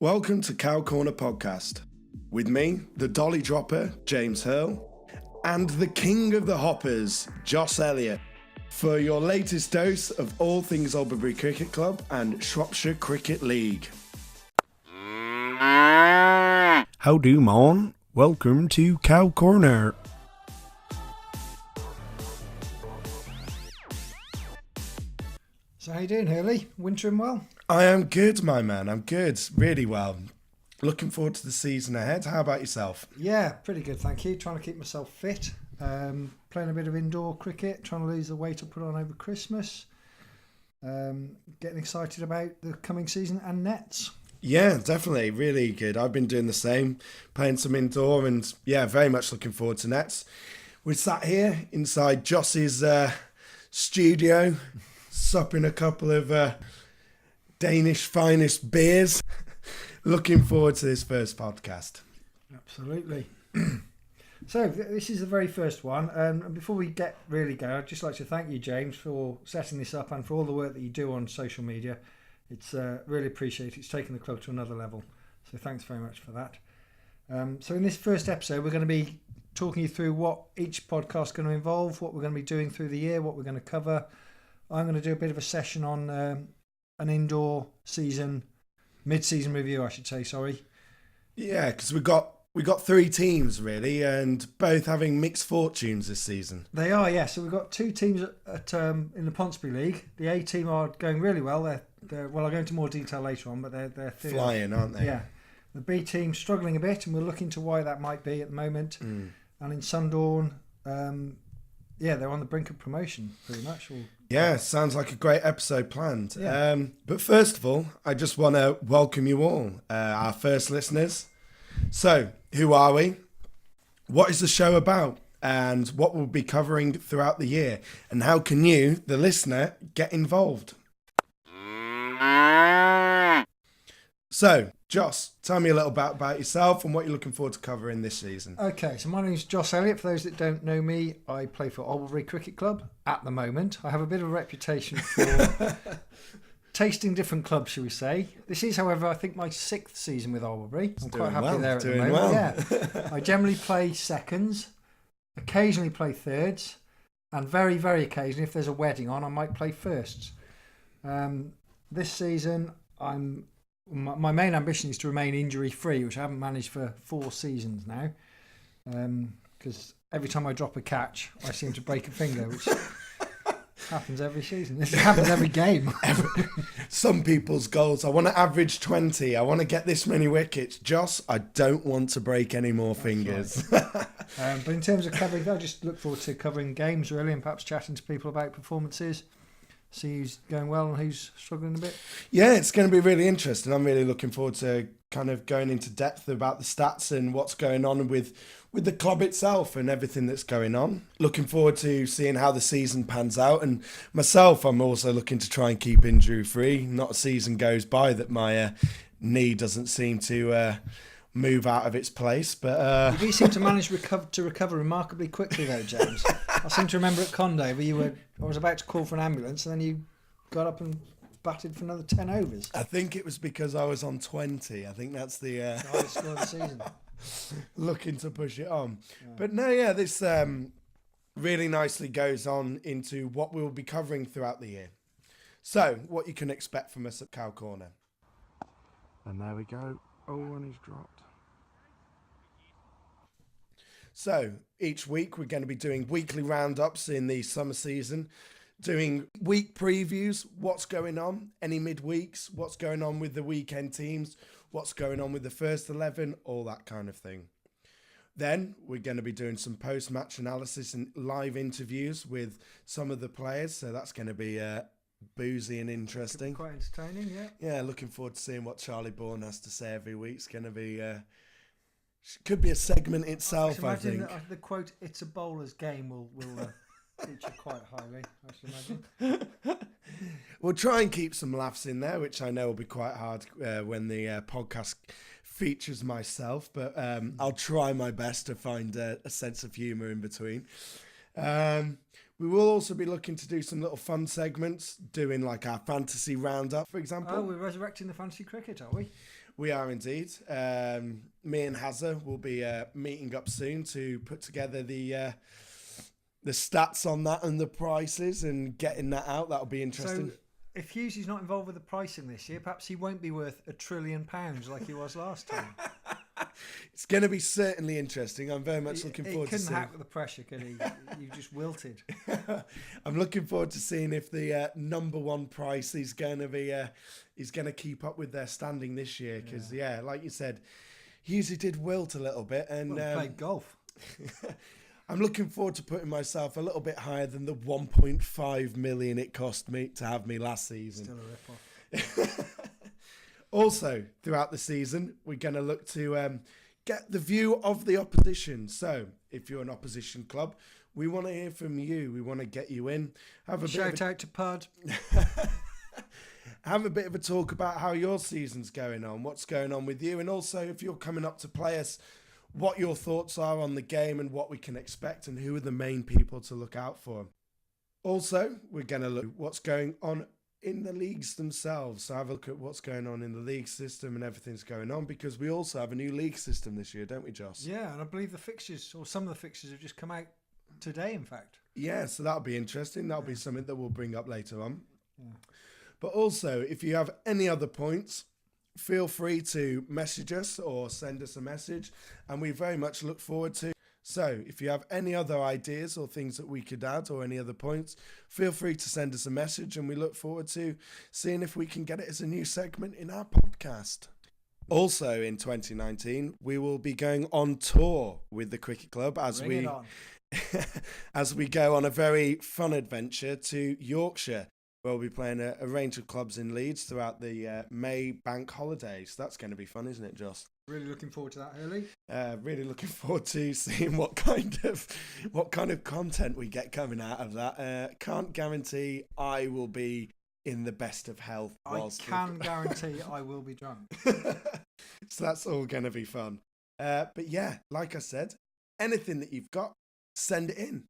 Welcome to Cow Corner Podcast. With me, the Dolly Dropper, James Hurl, and the King of the Hoppers, Joss Elliott, for your latest dose of all things Alberbury Cricket Club and Shropshire Cricket League. How do, mon? Welcome to Cow Corner. So how you doing, Hurley? Wintering well? I am good, my man. I'm good. Really well. Looking forward to the season ahead. How about yourself? Yeah, pretty good, thank you. Trying to keep myself fit. Playing a bit of indoor cricket, trying to lose the weight I put on over Christmas. Getting excited about the coming season and nets. Yeah, definitely. Really good. I've been doing the same, playing some indoor and yeah, very much looking forward to nets. We're sat here inside Joss's studio, supping a couple of Danish finest beers. Looking forward to this first podcast. Absolutely. So this is the very first one. And before we really go, I'd just like to thank you, James, for setting this up and for all the work that you do on social media. It's really appreciated. It's taken the club to another level. So thanks very much for that. So in this first episode, we're going to be talking you through what each podcast is going to involve, what we're going to be doing through the year, what we're going to cover. I'm going to do a bit of a session on an indoor season, mid-season review, I should say, sorry. Yeah, because we got three teams, really, and both having mixed fortunes this season. They are, yeah. So we've got two teams in the Ponsonby League. The A team are going really well. Well, I'll go into more detail later on, but they're flying, aren't they? Yeah. The B team struggling a bit, and we'll look into why that might be at the moment. And in Sundawn, they're on the brink of promotion, pretty much. Yeah, sounds like a great episode planned. Yeah. But first of all, I just want to welcome you all, our first listeners. So, who are we? What is the show about? And what we'll be covering throughout the year? And how can you, the listener, get involved? So, Joss, tell me a little bit about yourself and what you're looking forward to covering this season. Okay, so my name is Joss Elliott. For those that don't know me, I play for Alberbury Cricket Club at the moment. I have a bit of a reputation for tasting different clubs, shall we say. This is, however, I think my 6th season with Alberbury. I'm quite happy there at the moment. Well. Yeah. I generally play seconds, occasionally play thirds, and very, very occasionally, if there's a wedding on, I might play firsts. This season, my main ambition is to remain injury-free, which I haven't managed for 4 seasons now. Because every time I drop a catch, I seem to break a finger, which happens every season. This happens every game. Some people's goals, I want to average 20. I want to get this many wickets. Joss, I don't want to break any more fingers. Right. But in terms of covering, I just look forward to covering games, really, and perhaps chatting to people about performances. See who's going well and who's struggling a bit. Yeah, it's going to be really interesting. I'm really looking forward to kind of going into depth about the stats and what's going on with the club itself and everything that's going on. Looking forward to seeing how the season pans out. And myself, I'm also looking to try and keep injury free. Not a season goes by that my knee doesn't seem to move out of its place. But you do seem to manage to recover remarkably quickly, though, James. I seem to remember at Conde where I was about to call for an ambulance, and then you got up and batted for another 10 overs. I think it was because I was on 20. I think that's the highest score of the season. Looking to push it on. Yeah. But no, this really nicely goes on into what we'll be covering throughout the year. So, what you can expect from us at Cow Corner. And there we go. Oh, and he's dropped. So, each week we're going to be doing weekly roundups in the summer season, doing week previews, what's going on, any midweeks, what's going on with the weekend teams, what's going on with the first 11, all that kind of thing. Then we're going to be doing some post-match analysis and live interviews with some of the players, so that's going to be boozy and interesting. Quite entertaining, yeah. Yeah, looking forward to seeing what Charlie Bourne has to say every week. It's going to be... could be a segment itself, I think. The quote, "It's a bowler's game," will feature quite highly, I should imagine. We'll try and keep some laughs in there, which I know will be quite hard when the podcast features myself, but I'll try my best to find a sense of humour in between. We will also be looking to do some little fun segments, doing like our fantasy roundup, for example. Oh, we're resurrecting the fantasy cricket, are we? We are indeed. Me and Hazza will be meeting up soon to put together the stats on that and the prices and getting that out. That'll be interesting. So, if Hughes is not involved with the pricing this year, perhaps he won't be worth £1 trillion like he was last time. It's going to be certainly interesting. I'm very much looking forward to seeing. He couldn't hack with the pressure, could he? You just wilted. I'm looking forward to seeing if the number one price is going to keep up with their standing this year. Because like you said, he usually did wilt a little bit and played golf. I'm looking forward to putting myself a little bit higher than the 1.5 million it cost me to have me last season. Still a rip-off. Also, throughout the season, we're going to look to get the view of the opposition. So, if you're an opposition club, we want to hear from you. We want to get you in. Shout out to Pud. Have a bit of a talk about how your season's going on, what's going on with you, and also if you're coming up to play us, what your thoughts are on the game and what we can expect and who are the main people to look out for. Also, we're going to look at what's going on in the leagues themselves. So have a look at what's going on in the league system and everything's going on, because we also have a new league system this year, don't we, Joss? Yeah, and I believe the fixtures, or some of the fixtures, have just come out today, in fact. Yeah, so that'll be interesting. That'll be something that we'll bring up later on. Yeah. But also, if you have any other points, feel free to message us or send us a message, and we very much look forward to. So if you have any other ideas or things that we could add or any other points, feel free to send us a message, and we look forward to seeing if we can get it as a new segment in our podcast. Also in 2019, we will be going on tour with the Cricket Club as we go on a very fun adventure to Yorkshire. We'll be playing a range of clubs in Leeds throughout the May bank holidays. That's going to be fun, isn't it, Joss? Really looking forward to that, Hurley. Really looking forward to seeing what kind of content we get coming out of that. Can't guarantee I will be in the best of health. I can guarantee I will be drunk. So that's all going to be fun. But yeah, like I said, anything that you've got, send it in.